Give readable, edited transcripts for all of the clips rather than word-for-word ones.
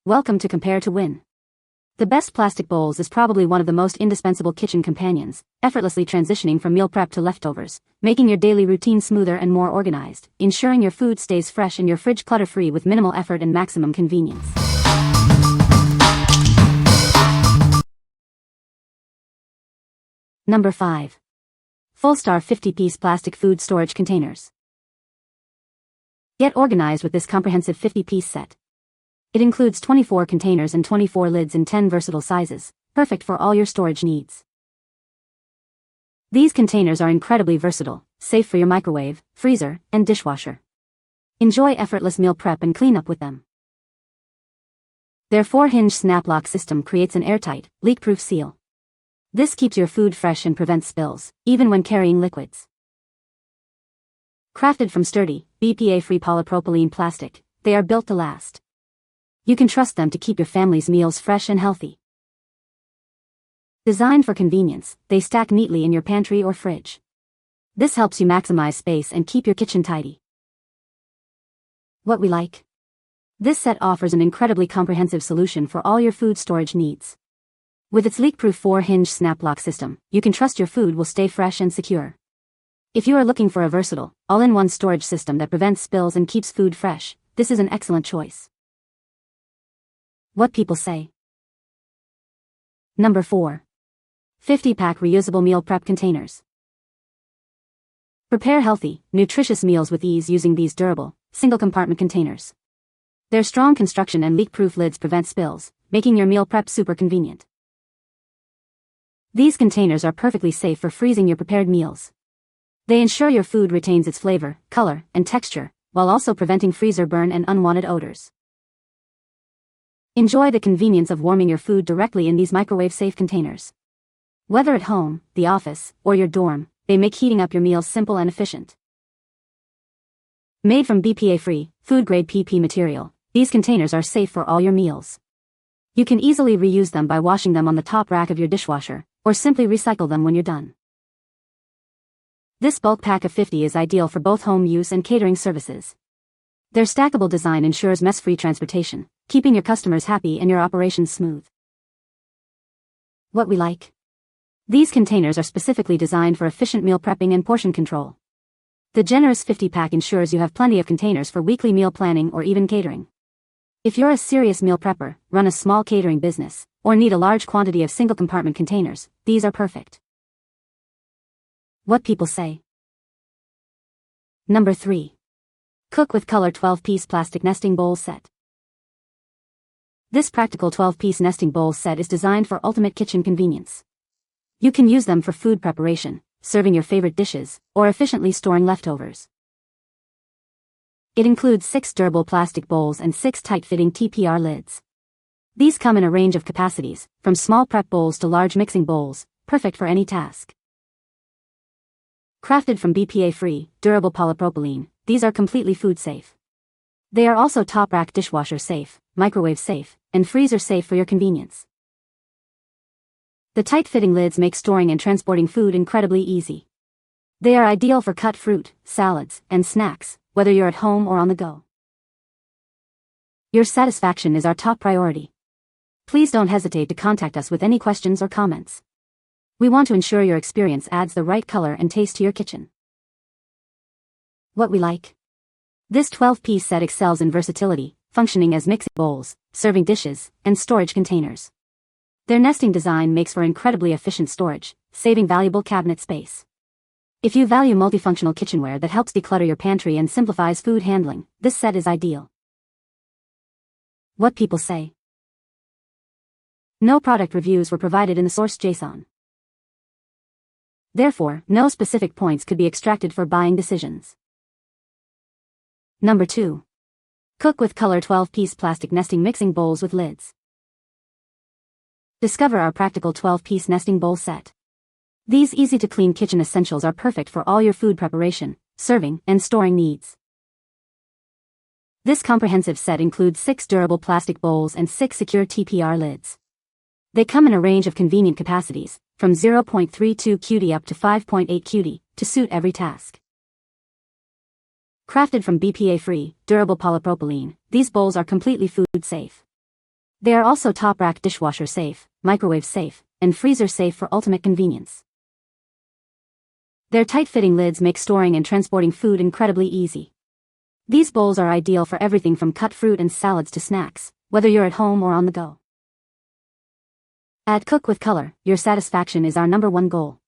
Welcome to Compare to Win. The best plastic bowls is probably one of the most indispensable kitchen companions, effortlessly transitioning from meal prep to leftovers, making your daily routine smoother and more organized, ensuring your food stays fresh in your fridge clutter-free with minimal effort and maximum convenience. Number 5. FULLSTAR 50-piece plastic food storage containers. Get organized with this comprehensive 50-piece set. It includes 24 containers and 24 lids in 10 versatile sizes, perfect for all your storage needs. These containers are incredibly versatile, safe for your microwave, freezer, and dishwasher. Enjoy effortless meal prep and cleanup with them. Their 4-hinge snap lock system creates an airtight, leak-proof seal. This keeps your food fresh and prevents spills, even when carrying liquids. Crafted from sturdy, BPA-free polypropylene plastic, they are built to last. You can trust them to keep your family's meals fresh and healthy. Designed for convenience, they stack neatly in your pantry or fridge. This helps you maximize space and keep your kitchen tidy. What we like? This set offers an incredibly comprehensive solution for all your food storage needs. With its leak-proof 4-hinge snap lock system, you can trust your food will stay fresh and secure. If you are looking for a versatile, all-in-one storage system that prevents spills and keeps food fresh, this is an excellent choice. What people say. Number 4. 50-pack reusable meal prep containers. Prepare healthy, nutritious meals with ease using these durable, single-compartment containers. Their strong construction and leak-proof lids prevent spills, making your meal prep super convenient. These containers are perfectly safe for freezing your prepared meals. They ensure your food retains its flavor, color, and texture, while also preventing freezer burn and unwanted odors. Enjoy the convenience of warming your food directly in these microwave-safe containers. Whether at home, the office, or your dorm, they make heating up your meals simple and efficient. Made from BPA-free, food-grade PP material, these containers are safe for all your meals. You can easily reuse them by washing them on the top rack of your dishwasher, or simply recycle them when you're done. This bulk pack of 50 is ideal for both home use and catering services. Their stackable design ensures mess-free transportation, keeping your customers happy and your operations smooth. What we like? These containers are specifically designed for efficient meal prepping and portion control. The generous 50-pack ensures you have plenty of containers for weekly meal planning or even catering. If you're a serious meal prepper, run a small catering business, or need a large quantity of single-compartment containers, these are perfect. What people say. Number 3. Cook with Color 12-piece plastic nesting bowl set. This practical 12-piece nesting bowl set is designed for ultimate kitchen convenience. You can use them for food preparation, serving your favorite dishes, or efficiently storing leftovers. It includes 6 durable plastic bowls and 6 tight-fitting TPR lids. These come in a range of capacities, from small prep bowls to large mixing bowls, perfect for any task. Crafted from BPA-free, durable polypropylene, these are completely food-safe. They are also top-rack dishwasher-safe, microwave-safe, and freezer-safe for your convenience. The tight-fitting lids make storing and transporting food incredibly easy. They are ideal for cut fruit, salads, and snacks, whether you're at home or on the go. Your satisfaction is our top priority. Please don't hesitate to contact us with any questions or comments. We want to ensure your experience adds the right color and taste to your kitchen. What we like? This 12-piece set excels in versatility, functioning as mixing bowls, serving dishes, and storage containers. Their nesting design makes for incredibly efficient storage, saving valuable cabinet space. If you value multifunctional kitchenware that helps declutter your pantry and simplifies food handling, this set is ideal. What people say. No product reviews were provided in the source JSON. Therefore, no specific points could be extracted for buying decisions. Number 2. Cook with Color 12-piece plastic nesting mixing bowls with lids. Discover our practical 12-piece nesting bowl set. These easy-to-clean kitchen essentials are perfect for all your food preparation, serving, and storing needs. This comprehensive set includes 6 durable plastic bowls and 6 secure TPR lids. They come in a range of convenient capacities, from 0.32 QD up to 5.8 QD, to suit every task. Crafted from BPA-free, durable polypropylene, these bowls are completely food-safe. They are also top rack dishwasher safe, microwave safe, and freezer safe for ultimate convenience. Their tight-fitting lids make storing and transporting food incredibly easy. These bowls are ideal for everything from cut fruit and salads to snacks, whether you're at home or on the go. At Cook with Color, your satisfaction is our #1 goal.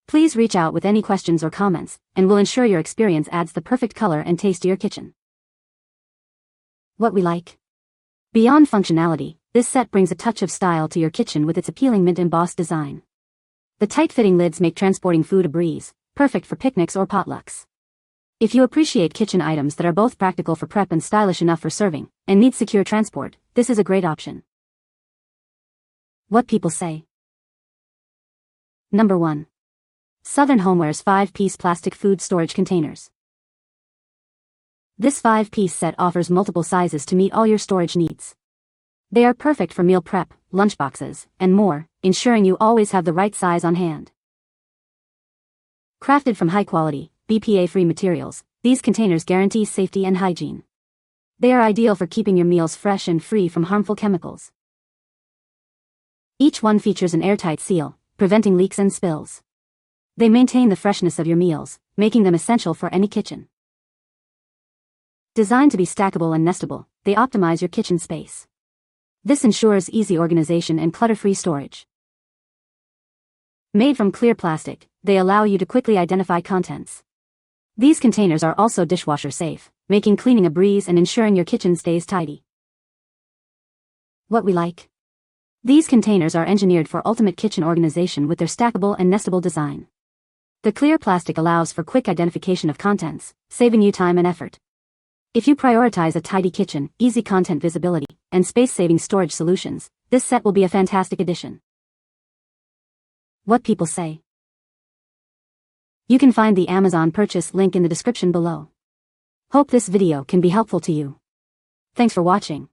Please reach out with any questions or comments, and we'll ensure your experience adds the perfect color and taste to your kitchen. What we like. Beyond functionality, this set brings a touch of style to your kitchen with its appealing mint embossed design. The tight-fitting lids make transporting food a breeze, perfect for picnics or potlucks. If you appreciate kitchen items that are both practical for prep and stylish enough for serving, and need secure transport, this is a great option. What people say. Number 1. Southern Homewares 5-piece plastic food storage containers. This 5-piece set offers multiple sizes to meet all your storage needs. They are perfect for meal prep, lunchboxes, and more, ensuring you always have the right size on hand. Crafted from high-quality, BPA-free materials, these containers guarantee safety and hygiene. They are ideal for keeping your meals fresh and free from harmful chemicals. Each one features an airtight seal, preventing leaks and spills. They maintain the freshness of your meals, making them essential for any kitchen. Designed to be stackable and nestable, they optimize your kitchen space. This ensures easy organization and clutter-free storage. Made from clear plastic, they allow you to quickly identify contents. These containers are also dishwasher safe, making cleaning a breeze and ensuring your kitchen stays tidy. What we like. These containers are engineered for ultimate kitchen organization with their stackable and nestable design. The clear plastic allows for quick identification of contents, saving you time and effort. If you prioritize a tidy kitchen, easy content visibility, and space-saving storage solutions, this set will be a fantastic addition. What people say. You can find the Amazon purchase link in the description below. Hope this video can be helpful to you. Thanks for watching.